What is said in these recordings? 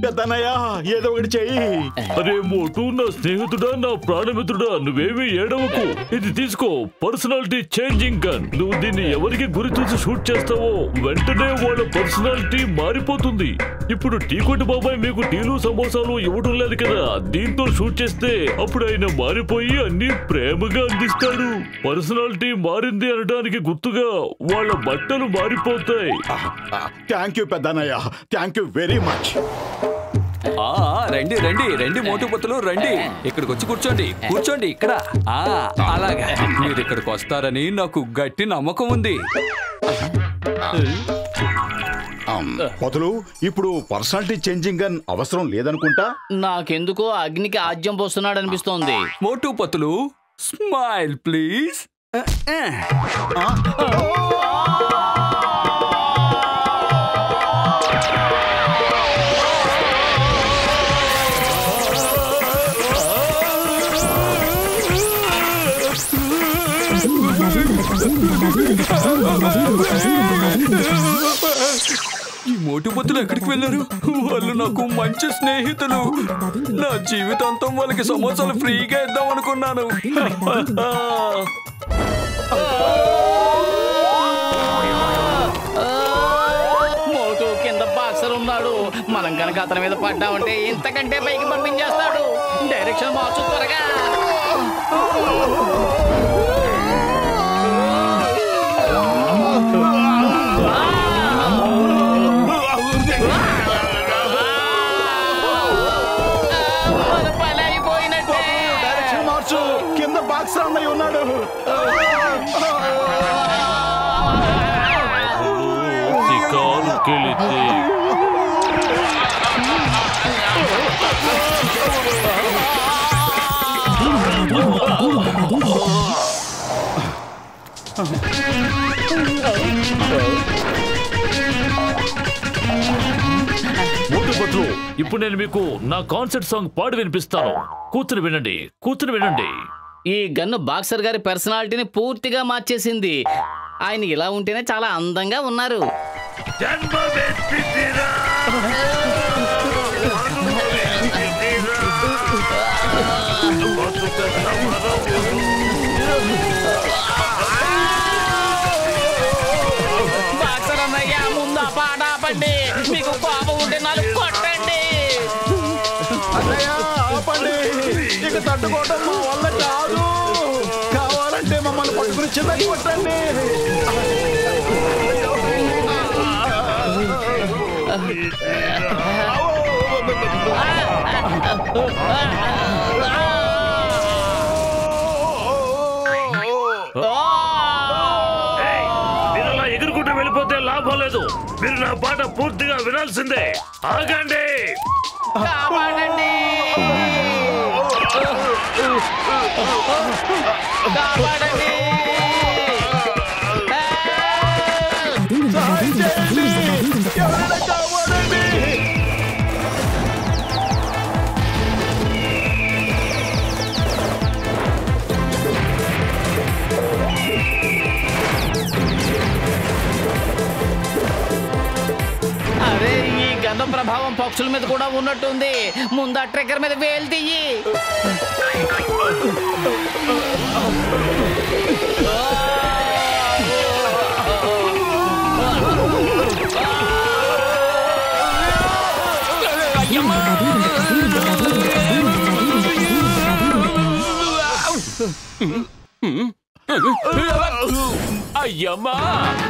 పెద్దన్నయ్య ఏదో ఒకటి చెయ్యి. అరే మోటు, నా స్నేహితుడా, నా ప్రాణమిత్రుడా, నువ్వేమీ ఏడవకు. ఇది తీసుకో, పర్సనాలిటీ చేంజింగ్ గన్. నువ్వు దీన్ని ఎవరికి గురి చూసి షూట్ చేస్తావో వెంటనే వాళ్ళ పర్సనాలిటీ మారిపోతుంది. ఇప్పుడు టీ కొట్టు బాబాయ్ మీకు టీలు సమోసాలు ఇవ్వడం లేదు కదా, దీంతో షూట్ చేస్తే అప్పుడు ఆయన మారిపోయి అన్ని ప్రేమగా అందిస్తాడు. పర్సనాలిటీ మారింది అనడానికి గుర్తుగా వాళ్ళ బట్టలు మారిపోతాయి. థ్యాంక్ యూ పెద్దన్నయ్య, థ్యాంక్ యూ వెరీ మచ్. రండి రండి రండి మోటు పత్తులు రండి, ఇక్కడికి వచ్చి కూర్చోండి కూర్చోండి ఇక్కడ. అలాగా మీరు ఇక్కడికి వస్తారని నాకు గట్టి నమ్మకం ఉంది. పొతులు, ఇప్పుడు పర్సనాలిటీ చేంజింగ్ గన్ అవసరం లేదనుకుంటా. నాకెందుకో అగ్నికి ఆజ్యం పోస్తున్నాడు అనిపిస్తోంది. మోటు పత్తులు స్మైల్ ప్లీజ్. ఈ మోటు పొత్తులు ఎక్కడికి వెళ్ళారు? వాళ్ళు నాకు మంచి స్నేహితులు. నా జీవితాంతం వాళ్ళకి సమోసాలు ఫ్రీగా ఇద్దాం అనుకున్నాను. మోటు కింద బాక్సర్ ఉన్నాడు. మనం కనుక అతని మీద పడ్డామంటే ఇంతకంటే పైకి పంపించేస్తాడు. డైరెక్షన్ మార్చు త్వరగా. డైరెక్షన్ మార్చు, కింద బాక్సర్ అన్నయ్య ఉన్నాడు. మోటుపత్లు, ఇప్పుడు నేను మీకు నా కాన్సర్ట్ సాంగ్ పాడి వినిపిస్తాను. కూర్చుని వినండి, కూర్చుని వినండి. ఈ గన్ను బాక్సర్ గారి పర్సనాలిటీని పూర్తిగా మార్చేసింది. ఆయన ఇలా ఉంటేనే చాలా అందంగా ఉన్నారు. బాక్సర్ అన్నయ్య, ముందు పాట ఆపండి. మీకు కోపం ఉంటే నాలుగు కొట్టండి. అన్నయ్య ఆపండి, ఇక తట్టుకోవడం మా వల్ల కాదు. కావాలంటే మమ్మల్ని పట్టుకుని చిన్నది కొట్టండి. మీరలా ఎగురుకుంటూ వెళ్ళిపోతే లాభం లేదు. మీరు నా పాట పూర్తిగా వినాల్సిందే. ఆగండి, కాపాడండి, కాపాడండి. అరే, ఈ గంధం ప్రభావం పక్షుల మీద కూడా ఉన్నట్టుంది. ముందు ఆ ట్రిగ్గర్ మీద వేలు తీయి. అయ్యమ్మా,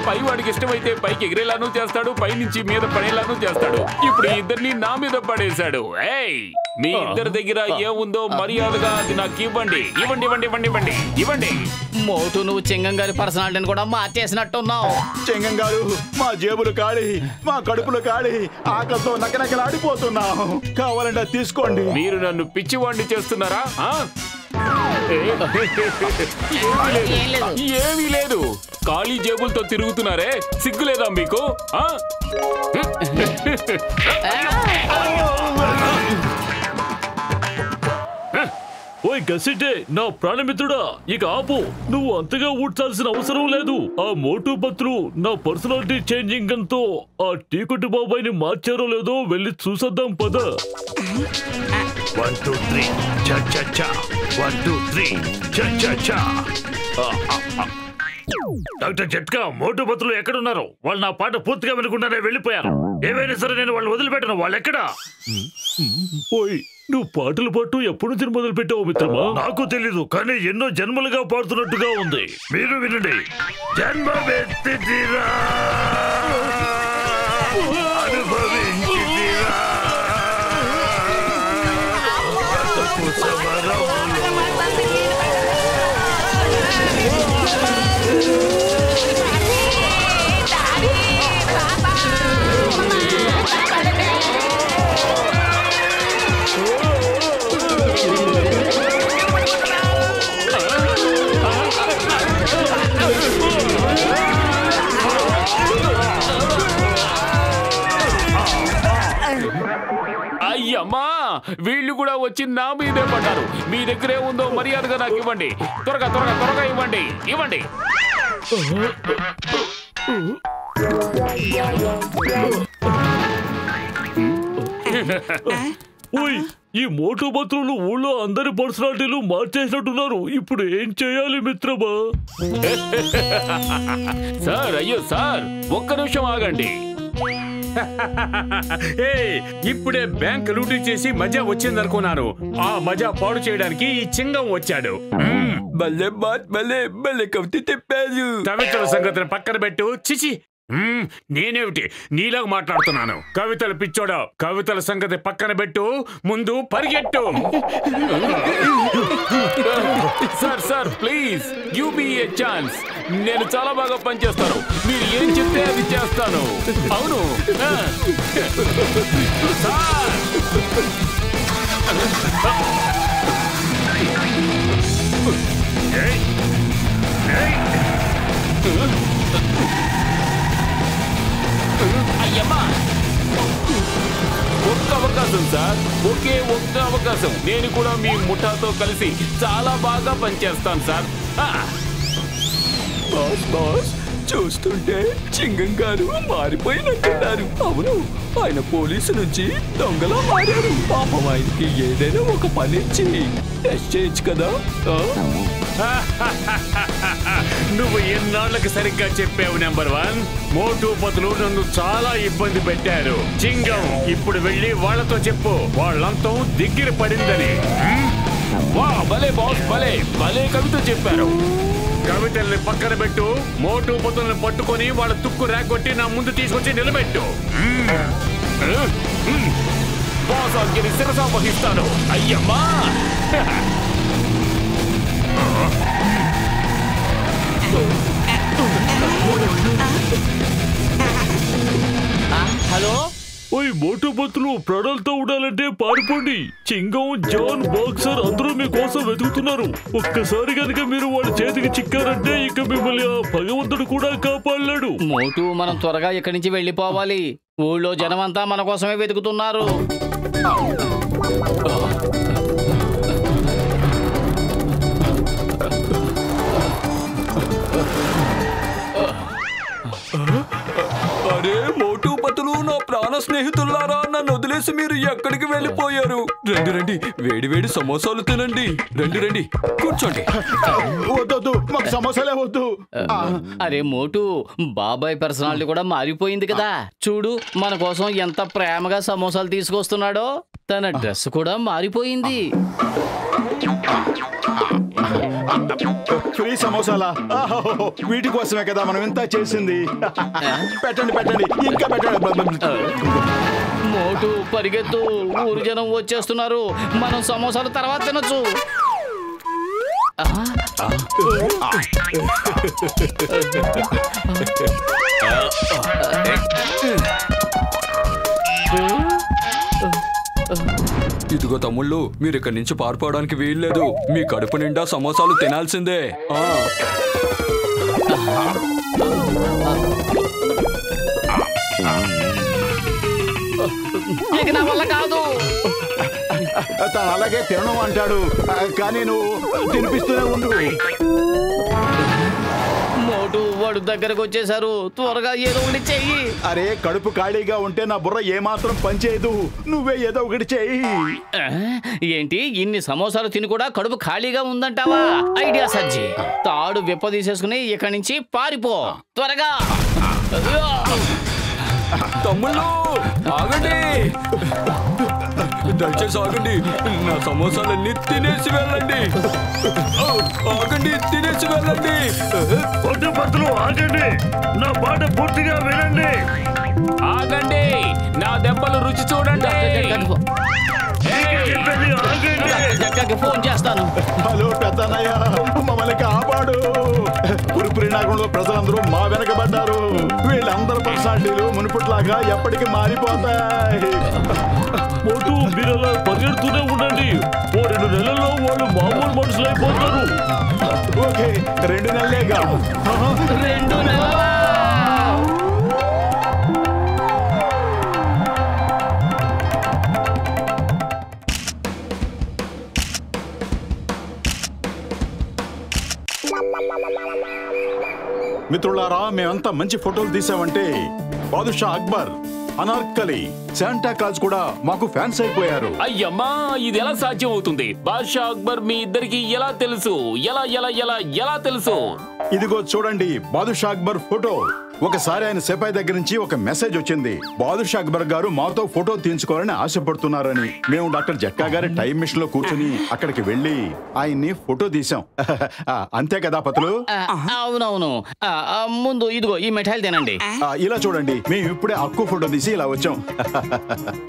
పైవాడికి ఇష్టమైతే పైకి ఎగిరేలాను చేస్తాడు, పైనుంచి మీద పడేలాను చేస్తాడు. ఇప్పుడు ఇద్దరిని నా మీద పడేశాడు. ఏయ్, మీ ఇద్దరి దగ్గర ఏముందో మర్యాదగా అది నాకు ఇవ్వండి. ఇవ్వండి ఇవ్వండి ఇవ్వండి ఇవ్వండి ఇవ్వండి. మోటు, నువ్వు చెంగం గారి పర్సనాలిటీని కూడా మార్చేసినట్టున్నావు. చెంగం గారు, మా జేబులు కాడి, మా కడుపులు కాడి, ఆకలితో నకనకలాడిపోతున్నాం. కావాలంటే తీసుకోండి. మీరు నన్ను పిచ్చివాణ్ణి చేస్తున్నారా? ఏమీ లేదు, ఖాళీ జేబులతో తిరుగుతున్నారే, సిగ్గులేదా మీకు? ఓయ్ గసిటే, నా ప్రాణమిత్రుడా, ఇక ఆపు. నువ్వు అంతగా ఊడ్చాల్సిన అవసరం లేదు. ఆ మోటు పత్రులు నా పర్సనాలిటీ చేంజింగ్ గన్ తో ఆ టీకొట్టు బాబాయిని మార్చారో లేదో వెళ్ళి చూసొద్దాం పద. 1 2 3 చా చా చా 1 2 3 చా చా చా. డాక్టర్ జట్కా, మోటు పత్రులు ఎక్కడున్నారు? వాళ్ళు నా పాట పూర్తిగా వినకుండానే వెళ్ళిపోయారు. ఏమైనా సరే నేను వాళ్ళు వదిలిపెట్టను. వాళ్ళు ఎక్కడా? ఓయ్, నువ్వు పాటలు పాటు ఎప్పుడు నుంచి మొదలు పెట్టావు మిత్రమా? నాకు తెలీదు, కానీ ఎన్నో జన్మలుగా పాడుతున్నట్టుగా ఉంది. మీరు వినండి. జన్మమెత్తితిరా, అనుభవించితిరా, బ్రతుకు సమరములో. అయ్యమ్మా, వీళ్ళు కూడా వచ్చి నా మీదే పడ్డారు. మీ దగ్గరే ఉందో మర్యాదగా నాకు ఇవ్వండి. త్వరగా త్వరగా త్వరగా ఇవ్వండి, ఇవ్వండి. ఓయ్, ఈ మోటు పత్రులు ఊళ్ళో అందరి పర్సనాలిటీలు మార్చేసినట్టున్నారు. ఇప్పుడు ఏం చేయాలి మిత్రమా? సార్, అయ్యో సార్, ఒక్క నిమిషం ఆగండి. ఇప్పుడే బ్యాంక్ లూటీ చేసి మజా వచ్చిందనుకున్నాను. ఆ మజా పాడు చేయడానికి ఈ చింగం వచ్చాడు. భలే బాత్, భలే భలే కవిత చెప్పారు. కవితల సంగతిని పక్కన పెట్టు. చిచి, నేనేమిటి నీలాగా మాట్లాడుతున్నాను? కవితలు పిచ్చోడా, కవితల సంగతి పక్కన పెట్టు, ముందు పరిగెట్టు. Sir sir, please give me a chance. నేను చాలా బాగా పనిచేస్తాను. మీరు ఏం చెప్తే అది చేస్తాను. అవును సార్. అయ్యమ్మా, ఒక్క అవకాశం సార్, ఒకే ఒక్క అవకాశం. నేను కూడా మీ ముఠాతో కలిసి చాలా బాగా పనిచేస్తాను సార్. బాస్ బాస్, చూస్తుంటే చింగం గారు మారిపోయినట్టున్నారు. అవును, ఆయన పోలీసు నుంచి దొంగలా మారారు. పాపం ఆయనకి ఏదైనా ఒక పని ఇచ్చి టెస్ట్ చేయొచ్చు కదా. నువ్వు ఎన్నాళ్ళకి సరిగ్గా చెప్పావు. నెంబర్ 1, మోటు పతులు నన్ను చాలా ఇబ్బంది పెట్టారు. చింగం, ఇప్పుడు వెళ్ళి వాళ్ళతో చెప్పు వాళ్ళంతా దగ్గర పడిందని. వా, భలే బాస్, భలే భలే కవిత చెప్పారు. కవితల్ని పక్కన పెట్టు, మోటు పతులను పట్టుకొని వాళ్ళ తుక్కు రాకొట్టి నా ముందు తీసుకొచ్చి నిలబెట్టు. బాస్ ఆజ్ఞని శిరసా వహిస్తాను. అయ్యమ్మా, హలో, ఓయ్ మోటు పత్రులు, ప్రాణాలతో ఉండాలంటే పారిపోండి. చింగం, జాన్, బాక్సర్ అందరూ మీకోసం వెతుకుతున్నారు. ఒక్కసారి కనుక మీరు వాళ్ళ చేతికి చిక్కారంటే ఇక మిమ్మల్ని ఆ భగవంతుడు కూడా కాపాడలేడు. మోటు, మనం త్వరగా ఇక్కడి నుంచి వెళ్ళిపోవాలి. ఊళ్ళో జనం అంతా మన కోసమే వెతుకుతున్నారు. అరే మోటు పతులు, నా ప్రాణ స్నేహితులారా, నన్ను వదిలేసి మీరు ఎక్కడికి వెళ్ళిపోయారు? రండి రండి, వేడి వేడి సమోసాలు తినండి. రండి రండి, కూర్చోండి. వద్దు, మాకు సమోసాలే వద్దు. అరే మోటు, బాబాయ్ పర్సనాలిటీ కూడా మారిపోయింది కదా. చూడు, మన కోసం ఎంత ప్రేమగా సమోసాలు తీసుకొస్తున్నాడో. తన డ్రెస్ కూడా మారిపోయింది. ఫ్రీ సమోసాలా? వీటి కోసమే కదా మనం ఇంత చేసింది. పెట్టండి పెట్టండి, ఇంకా పెట్టండి. మోటు, పరిగెత్తు, ఊరు జనం వచ్చేస్తున్నారు. మనం సమోసాలు తర్వాత తినొచ్చు. ఇదిగో తమ్ముళ్ళు, మీరు ఇక్కడి నుంచి పారిపోవడానికి వీల్లేదు. మీ కడుపు నిండా సమోసాలు తినాల్సిందే. ఇక నా వల్ల కాదు. తను అలాగే తినను అంటాడు. కానీ నువ్వు తినిపిస్తూనే ఉండు. మోటు వాడు దగ్గరకు వచ్చేసారు, త్వరగా ఏదో ఒకటి చెయ్యి. అరే కడుపు ఖాళీగా ఉంటే నా బుర్ర ఏమాత్రం పనిచేయదు. నువ్వే ఏదో ఒకటి చెయ్యి. ఏంటి ఇన్ని సమోసాలు తిని కూడా కడుపు ఖాళీగా ఉందంటావా? ఐడియా సజ్జి, తాడు విప్పదీసేసుకుని ఇక్కడి నుంచి పారిపో త్వరగా. తమ్ముళ్ళు ఆగండి, దయచేసి ఆగండి. నా సమోసాలన్నీ తినేసి వెళ్ళండి. ఆగండి, తినేసి వెళ్ళండి. మోటు పత్రులు ఆగండి, నా మాట పూర్తిగా వినండి. ఆగండి, నా దెబ్బలు రుచి చూడండి. జక్కకి ఫోన్ చేస్తాను. హలో పెద్దన్నయ్య, మమ్మల్ని కాపాడు. పురిపురి నగరంలో ప్రజలందరూ మా వెనకబడ్డారు. వీళ్ళందరూ పర్సనాలిటీలు మునుపట్లాగా ఎప్పటికీ మారిపోతాయి. మోటు మీరు అలా పరిగెడుతూనే ఉండండి. ఓ 2 నెలల్లో వాళ్ళు మామూలు మనుషులు అయిపోతారు. ఓకే 2 నెలలేగా. 2 నెలలా? మిత్రులారా, మేమంతా మంచి ఫోటోలు తీసామంటే బాదుషా అక్బర్, అనార్కలి, శాంటా క్లాజ్ కూడా మాకు ఫ్యాన్స్ అయిపోయారు. అయ్యమ్మా, ఇది ఎలా సాధ్యం అవుతుంది? బాద్షా అక్బర్ మీ ఇద్దరికి ఎలా తెలుసు? ఎలా ఎలా ఎలా ఎలా తెలుసు? ఇదిగో చూడండి బాదుషా అక్బర్ ఫోటో. ఒకసారి ఆయన సిపాయి దగ్గర నుంచి ఒక మెసేజ్ వచ్చింది. బాదుషా అక్బర్ గారు మాతో ఫోటో తీయించుకోవాలని ఆశపడుతున్నారని. మేము డాక్టర్ జక్కా గారి టైం మిషన్ లో కూర్చుని అక్కడికి వెళ్లి ఆయన్ని ఫోటో తీసాం. అంతే కదా పతులు? అవునవును. ముందు ఇదిగో ఈ మిఠాయిలు తినండి. ఇలా చూడండి, మేము ఇప్పుడే అక్కు ఫోటో తీసి ఇలా వచ్చాం.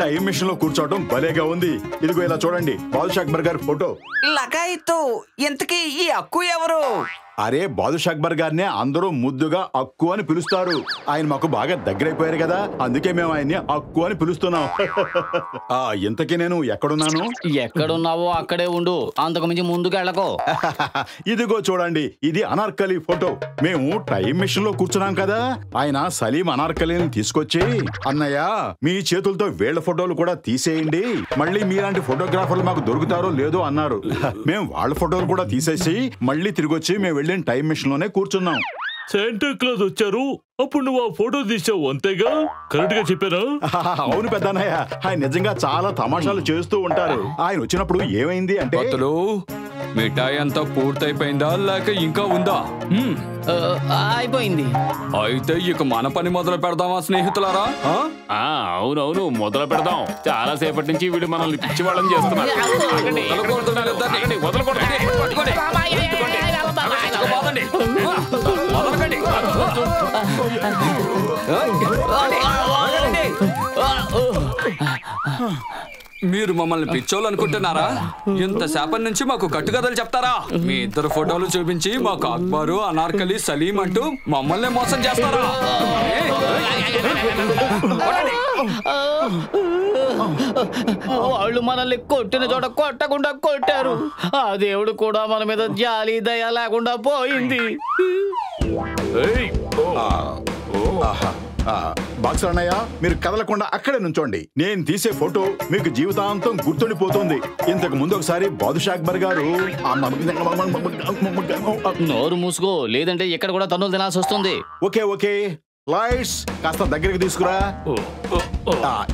టైం మిషన్ లో కూర్చోవడం భలేగా ఉంది. ఇదిగో ఇలా చూడండి బాదుషా అక్బర్ గారి ఫోటో. లగాయితూ ఇంతకీ ఈ అక్కు ఎవరు? అరే బాదుషా అక్బర్ గారినే అందరూ ముద్దుగా అక్కు అని పిలుస్తారు. ఆయన మాకు బాగా దగ్గరైపోయారు కదా, అందుకే మేము ఆయన్ని అక్కు అని పిలుస్తున్నాం. ఇంతకీ నేను ఎక్కడున్నాను? ఎక్కడున్నావో అక్కడే ఉండు, అంతకు మించి ముందుకు వెళ్ళకో. ఇదిగో చూడండి, ఇది అనార్కలి ఫోటో. మేము టైం మిషన్ లో కూర్చున్నాం కదా, ఆయన సలీం అనార్కలిని తీసుకొచ్చి, అన్నయ్య మీ చేతులతో వీళ్ళ ఫోటోలు కూడా తీసేయండి, మళ్ళీ మీలాంటి ఫోటోగ్రాఫర్లు మాకు దొరుకుతారో లేదో అన్నారు. మేము వాళ్ళ ఫోటోలు కూడా తీసేసి మళ్ళీ తిరిగి వచ్చి మేము వెళ్ళిన టైం మిషన్ లోనే కూర్చున్నాం. శాంటా క్లాజ్ వచ్చారు, అప్పుడు నువ్వు ఆ ఫోటో తీసావు, అంతేగా? కరెక్ట్ గా చెప్పారా? అవును పెద్దన్నయ్య, ఆయన నిజంగా చాలా తమాషాలు చేస్తూ ఉంటారు. ఆయన వచ్చినప్పుడు ఏమైంది అంటే, మిఠాయి అంతా పూర్తయిపోయిందా లేక ఇంకా ఉందా? అయిపోయింది. అయితే ఇక మన పని మొదలు పెడదామా స్నేహితులారా? అవునవును, మొదలు పెడదాం. చాలా సేపటి నుంచి వీడు మనల్ని పిచ్చి వాళ్ళని చేస్తున్నారు. మీరు మమ్మల్ని పిచ్చోళ్ళు అనుకుంటున్నారా? ఇంత శాపం నుంచి మాకు కట్టుకథలు చెప్తారా? మీ ఇద్దరు ఫోటోలు చూపించి మాకు అక్బరు, అనార్కలి, సలీం అంటూ మమ్మల్ని మోసం చేస్తారా? వాళ్ళు మనల్ని కొట్టిన చోట కొట్టకుండా కొట్టారు. ఆ దేవుడు కూడా మన మీద జాలి దయ లేకుండా పోయింది. బాక్సర్ అన్నయ్య, మీరు కదలకుండా అక్కడే నుంచోండి. నేను తీసే ఫోటో మీకు జీవితాంతం గుర్తుండిపోతుంది. ఇంతకు ముందు ఒకసారి బాదుషా అక్బర్ గారు నోరు మూసుకో, లేదంటే ఇక్కడ కూడా తన్నులు తినాల్సి వస్తుంది. ఓకే ఓకే, లైట్స్ కాస్త దగ్గరికి తీసుకురా.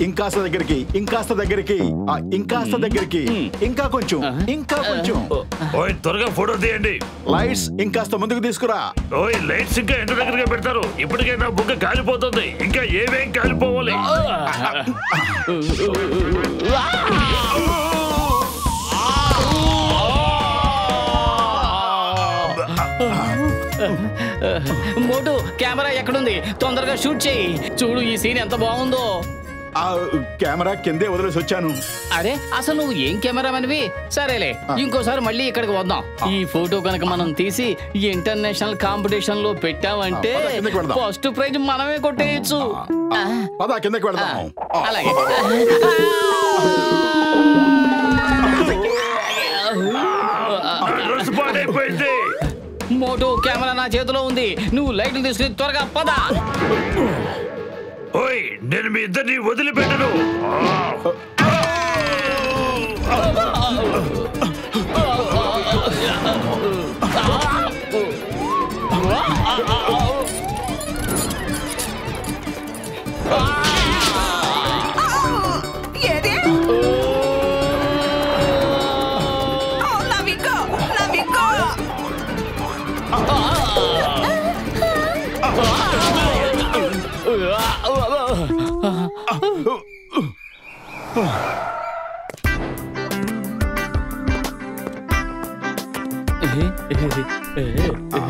ఇంకాస్త దగ్గరికి, ఇంకాస్త దగ్గరికి, ఇంకాస్త దగ్గరికి, ఇంకా కొంచెం, ఇంకా కొంచెం. ఓయ్ త్వరగా ఫోటో తీయండి. లైట్స్ ఇంకాస్త ముందుకు తీసుకురా. ఓయ్ లైట్స్ ఇంకా ఎంత దగ్గరగా పెడతారు? ఇప్పటికే నా బుగ్గ కాలిపోతుంది, ఇంకా ఏమేం కాలిపోవాలి? మోటు, కెమెరా ఎక్కడుంది? తొందరగా షూట్ చేయి. చూడు ఈ సీన్ ఎంత బాగుందో. కెమెరా కిందే వదిలేసి వచ్చాను. అరే అసలు నువ్వు ఏం కెమెరామెన్వి? సరేలే, ఇంకోసారి మళ్ళీ ఇక్కడికి వద్దాం. ఈ ఫోటో కనుక మనం తీసి ఇంటర్నేషనల్ కాంపిటీషన్ లో పెట్టామంటే ఫస్ట్ ప్రైజ్ మనమే కొట్టేయచ్చు. పద కిందకి వెళ్దాం. అలాగే. మోటో, కెమెరా నా చేతిలో ఉంది. నువ్వు లైట్లు తీసుకుని త్వరగా పద. ఓయ్ నేను మీ ఇద్దరిని వదిలిపెట్టను. ఏది? నా విగ్గు, నా విగ్గు.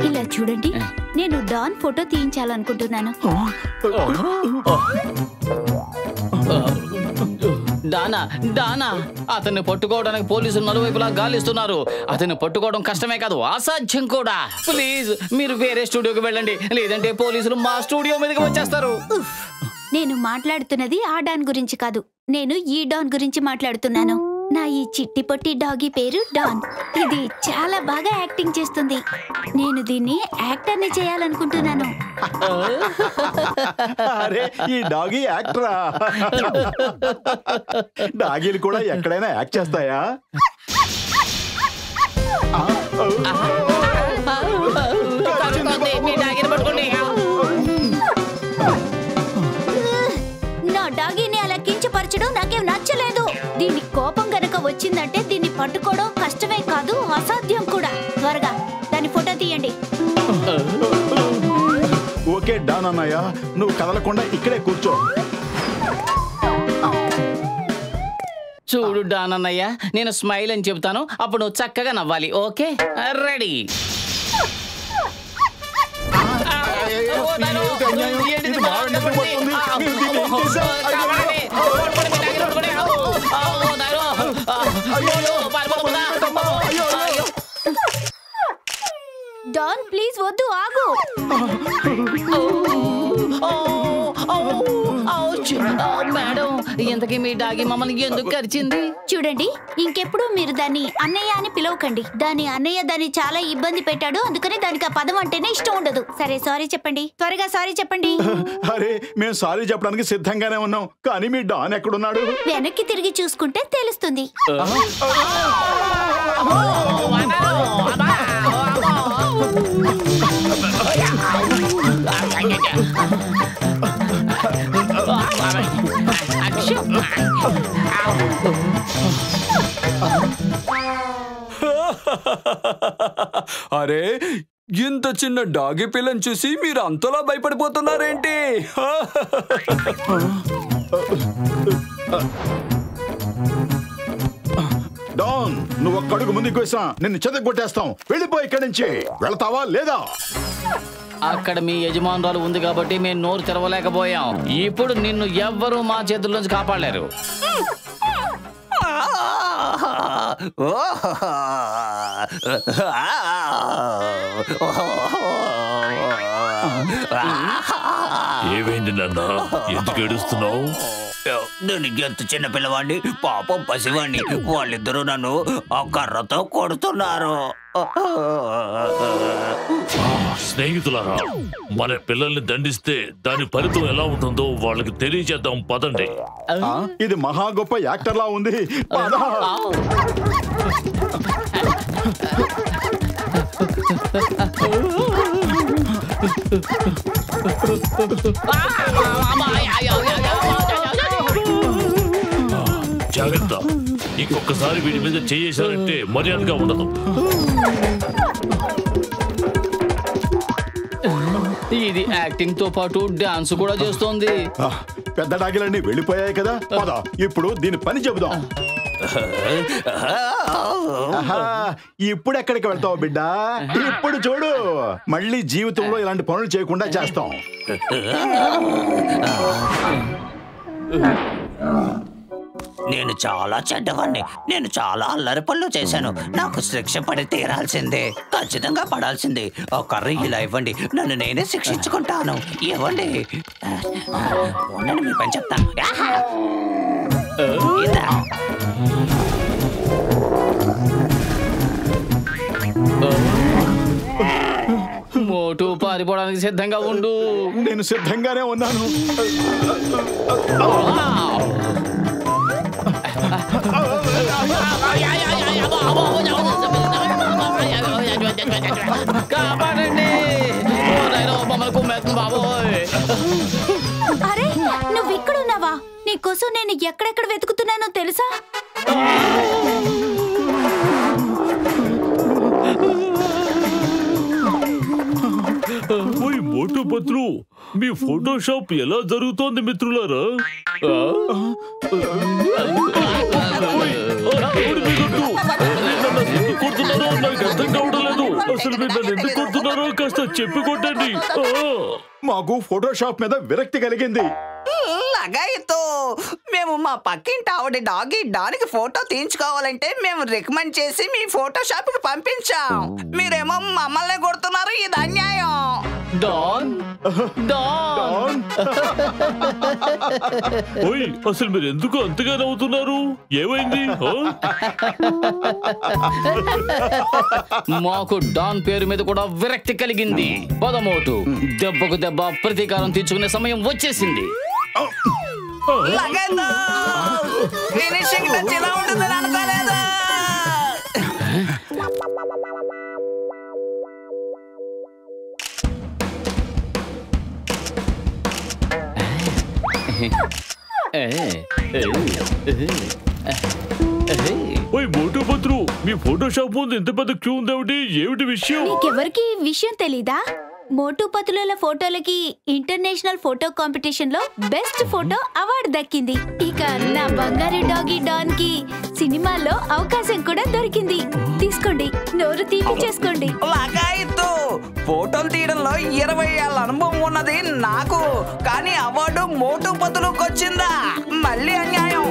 ఇలా చూడండి, నేను డాన్ ఫోటో తీయించాలనుకుంటున్నాను. డానా డానా అతన్ని పట్టుకోవడానికి పోలీసులు నలువైపులా గాలిస్తున్నారు. అతన్ని పట్టుకోవడం కష్టమే కాదు, అసాధ్యం కూడా. ప్లీజ్ మీరు వేరే స్టూడియోకి వెళ్ళండి, లేదంటే పోలీసులు మా స్టూడియో మీదకి వచ్చేస్తారు. నేను మాట్లాడుతున్నది ఆ డాన్ గురించి కాదు, నేను ఈ డాన్ గురించి మాట్లాడుతున్నాను. నా ఈ చిట్టి పొట్టి డాగీ పేరు డాన్. ఇది చాలా బాగా యాక్టింగ్ చేస్తుంది. నేను దీన్ని యాక్టర్ని చేయాలనుకుంటున్నాను. అరే ఈ డాగీ యాక్టరా? డాగీలు కూడా ఎక్కడైనా యాక్ట్ చేస్తాయా? మీ డాగీని పట్టుకోండి. నా డాగీని అలా కించపరచడం నాకేం నచ్చలేదు. దీని కోపం గనక వచ్చిందంటే దీన్ని పట్టుకోవడం కష్టమే కాదు, అసాధ్యం కూడా. త్వరగా దాని ఫోటో తీయండి. ఓకే డాన్ అన్నయ్య, నువ్వు కదలకుండా ఇక్కడే కూర్చో. చూడు డాన్ అన్నయ్య, నేను స్మైల్ అని చెబుతాను, అప్పుడు నువ్వు చక్కగా నవ్వాలి. Okay, ready? డాన్ ప్లీజ్ వద్దు, ఆగు. మేడం, ఇంతకీ మీ డాగి మమ్మల్ని ఎందుకు కరిచింది? చూడండి, ఇంకెప్పుడు మీరు దాన్ని అన్నయ్య అని పిలవకండి. దాని అన్నయ్య దాన్ని చాలా ఇబ్బంది పెట్టాడు, అందుకని దానికి ఆ పదం అంటేనే ఇష్టం ఉండదు. సరే సారీ చెప్పండి, త్వరగా సారీ చెప్పండి. అరే మేము సారీ చెప్పడానికి సిద్ధంగానే ఉన్నాం, కానీ మీ డాన్ ఎక్కడున్నాడు? వెనక్కి తిరిగి చూసుకుంటే తెలుస్తుంది. అరే ఇంత చిన్న డాగి పిల్లని చూసి మీరు అంతలా భయపడిపోతున్నారేంటి? డాన్, నువ్వు ఒక్క అడుగు ముందుకు వేసా నిన్ను చెదగొట్టేస్తాం. వెళ్ళిపోయి ఇక్కడి నుంచి. వెళ్తావా లేదా? అక్కడ మీ యజమానురాలు ఉంది కాబట్టి మేము నోరు తెరవలేకపోయాం. ఇప్పుడు నిన్ను ఎవ్వరూ మా చేతుల్లోంచి కాపాడలేరు. ఏమైంది నాన్న, ఎందుకు ఏడుస్తున్నావు? నేను ఎంత చిన్న పిల్లవాడిని, పాపం పసివాడిని, వాళ్ళిద్దరూ నన్ను ఆ కర్రతో కొడుతున్నారు. స్నేహితులారా, మన పిల్లల్ని దండిస్తే దాని ఫలితం ఎలా ఉంటుందో వాళ్ళకి తెలియజేద్దాం, పదండి. ఇది మహా గొప్ప యాక్టర్లా ఉంది. పద. జాగ్రత్త, ఇంకొకసారి వీడి మీద చేయేశారంటే మర్యాదగా ఉండదు. ఇది యాక్టింగ్ తో పాటు డాన్స్ కూడా చేస్తోంది. పెద్ద డాగిలన్నీ వెళ్ళిపోయాయి కదా, పద ఇప్పుడు దీని పని చెబుదాం. ఇప్పుడు ఎక్కడికి వెళ్తావు బిడ్డ? ఇప్పుడు చూడు, మళ్ళీ జీవితంలో ఇలాంటి పనులు చేయకుండా చేస్తాం. నేను చాలా చెడ్డవాణ్ణి, నేను చాలా అల్లరి పనులు చేశాను. నాకు శిక్ష పడి తీరాల్సిందే, ఖచ్చితంగా పడాల్సిందే. ఒక కర్రీ ఇలా ఇవ్వండి, నన్ను నేనే శిక్షించుకుంటాను. ఇవ్వండి, ఉండండి మీ పని చెప్తాను. మోటు పారిపోవడానికి సిద్ధంగా ఉండు. నేను సిద్ధంగానే ఉన్నాను. కాపాడండి మమ్మల్ని కుమ్మేస్తుంది బాబోయ్. అరే నువ్వు ఇక్కడున్నావా? నీకోసం నేను ఎక్కడెక్కడ వెతుకుతున్నానో తెలుసా? ఓయ్ మోటు పత్లు, మీ ఫోటోషాప్ ఎలా జరుగుతోంది మిత్రులారా? ఎందుకు కొడుతున్నారో నాకు అర్థం కావడం లేదు. అసలు మీరు నన్ను ఎందుకు కొడుతున్నారో కాస్త చెప్పి కొట్టండి. మాకు ఫోటోషాప్ మీద విరక్తి కలిగింది. లగాయితో మేము మా పక్కింటి ఆవిడ డాగి డానికి ఫోటో తీయించుకోవాలంటే మేము రికమెండ్ చేసి మీ ఫోటో షాప్ కి పంపించాం. మీరేమో మమ్మల్ని కొడుతున్నారు. ఇది అన్యాయం. డాన్ డాన్ ఓయ్ అసలు మీరు ఎందుకు అంతగా నవ్వుతున్నారు? ఏమైంది? మాకు డాన్ పేరు మీద కూడా విరక్తి కలిగింది. పదమోటు దెబ్బకు దెబ్బ ప్రతీకారం తీర్చుకునే సమయం వచ్చేసింది. లగాయితో ఫినిషింగ్ టచ్ ఇలా ఉంటుందని అనుకోలేదు. ఓయ్ మోటు పత్రు, మీ ఫోటోషాప్ ముందు ఎంత పెద్ద క్యూ ఉందేమిటి? ఏమిటి విషయం? నీకెవరికి ఈ విషయం తెలీదా? మోటు పతుల ఫోటోలకి ఇంటర్నేషనల్ ఫోటో కాంపిటీషన్ లో బెస్ట్ ఫోటో అవార్డు దక్కింది. ఇక నా బంగారు డాగి డాన్ కి సినిమాలో అవకాశం కూడా దొరికింది. తీసుకోండి, నోరు తీపి చేసుకోండి. లగాయితో ఫోటోలు తీయడంలో 20 ఏళ్ళ అనుభవం ఉన్నది నాకు, కానీ అవార్డు మోటు పతులకు వచ్చిందా? మళ్ళీ అన్యాయం.